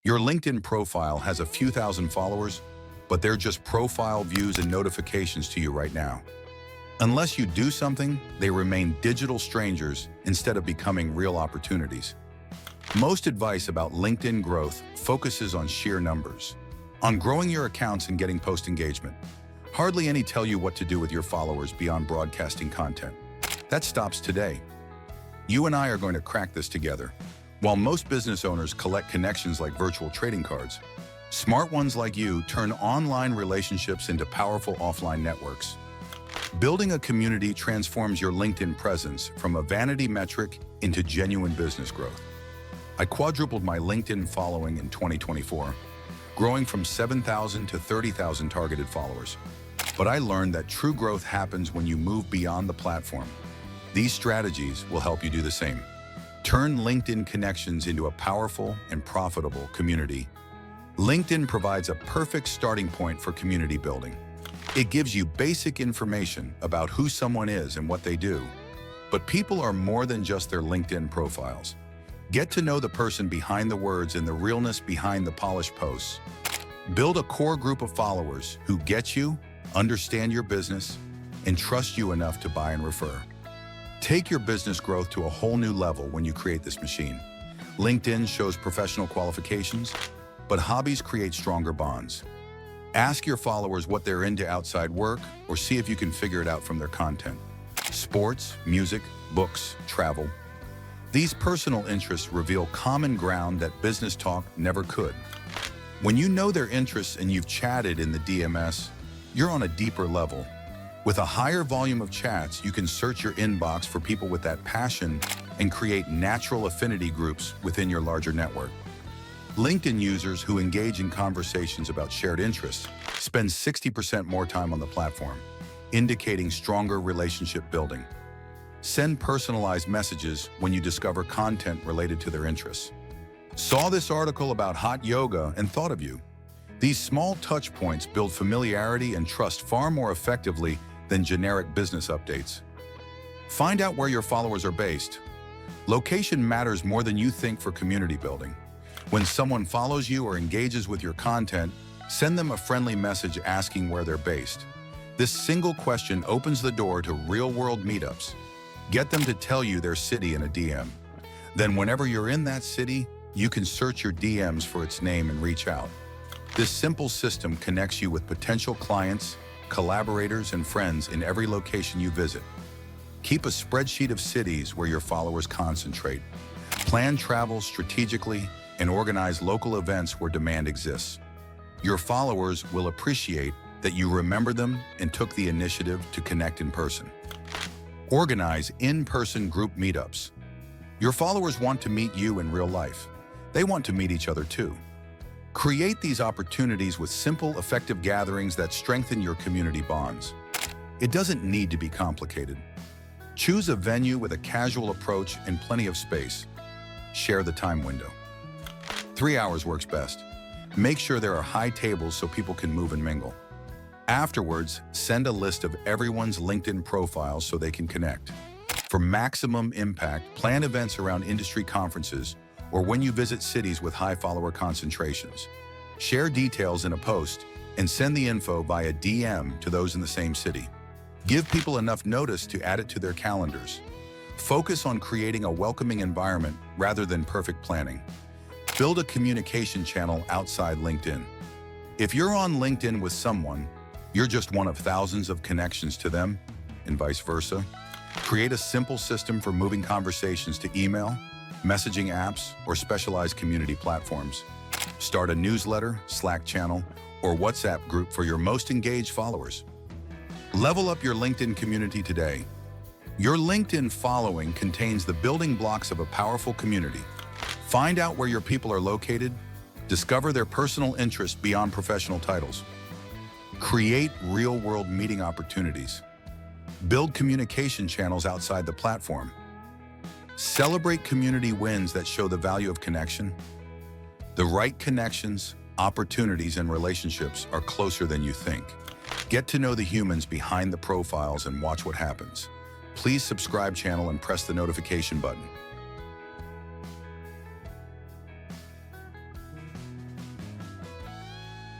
Your LinkedIn profile has a few thousand followers, but they're just profile views and notifications to you right now. Unless you do something, they remain digital strangers instead of becoming real opportunities. Most advice about LinkedIn growth focuses on sheer numbers, on growing your accounts and getting post engagement. Hardly any tell you what to do with your followers beyond broadcasting content. That stops today. You and I are going to crack this together. While most business owners collect connections like virtual trading cards, smart ones like you turn online relationships into powerful offline networks. Building a community transforms your LinkedIn presence from a vanity metric into genuine business growth. I quadrupled my LinkedIn following in 2024, growing from 7,000 to 30,000 targeted followers. But I learned that true growth happens when you move beyond the platform. These strategies will help you do the same. Turn LinkedIn connections into a powerful and profitable community. LinkedIn provides a perfect starting point for community building. It gives you basic information about who someone is and what they do. But people are more than just their LinkedIn profiles. Get to know the person behind the words and the realness behind the polished posts. Build a core group of followers who get you, understand your business, and trust you enough to buy and refer. Take your business growth to a whole new level when you create this machine. LinkedIn shows professional qualifications, but hobbies create stronger bonds. Ask your followers what they're into outside work, or see if you can figure it out from their content. Sports, music, books, travel. These personal interests reveal common ground that business talk never could. When you know their interests and you've chatted in the DMS, you're on a deeper level. With a higher volume of chats, you can search your inbox for people with that passion and create natural affinity groups within your larger network. LinkedIn users who engage in conversations about shared interests spend 60% more time on the platform, indicating stronger relationship building. Send personalized messages when you discover content related to their interests. Saw this article about hot yoga and thought of you. These small touch points build familiarity and trust far more effectively than generic business updates. Find out where your followers are based. Location matters more than you think for community building. When someone follows you or engages with your content, send them a friendly message asking where they're based. This single question opens the door to real-world meetups. Get them to tell you their city in a DM. Then whenever you're in that city, you can search your DMs for its name and reach out. This simple system connects you with potential clients, collaborators, and friends in every location you visit. Keep a spreadsheet of cities where your followers concentrate. Plan travel strategically and organize local events where demand exists. Your followers will appreciate that you remember them and took the initiative to connect in person. Organize in-person group meetups. Your followers want to meet you in real life. They want to meet each other too. Create these opportunities with simple, effective gatherings that strengthen your community bonds. It doesn't need to be complicated. Choose a venue with a casual approach and plenty of space. Share the time window. 3 hours works best. Make sure there are high tables so people can move and mingle. Afterwards, send a list of everyone's LinkedIn profiles so they can connect. For maximum impact, plan events around industry conferences or when you visit cities with high follower concentrations. Share details in a post and send the info via DM to those in the same city. Give people enough notice to add it to their calendars. Focus on creating a welcoming environment rather than perfect planning. Build a communication channel outside LinkedIn. If you're on LinkedIn with someone, you're just one of thousands of connections to them, and vice versa. Create a simple system for moving conversations to email, messaging apps, or specialized community platforms. Start a newsletter, Slack channel, or WhatsApp group for your most engaged followers. Level up your LinkedIn community today. Your LinkedIn following contains the building blocks of a powerful community. Find out where your people are located, discover their personal interests beyond professional titles. Create real-world meeting opportunities. Build communication channels outside the platform. Celebrate community wins that show the value of connection. The right connections, opportunities, and relationships are closer than you think. Get to know the humans behind the profiles and watch what happens. Please subscribe channel and press the notification button.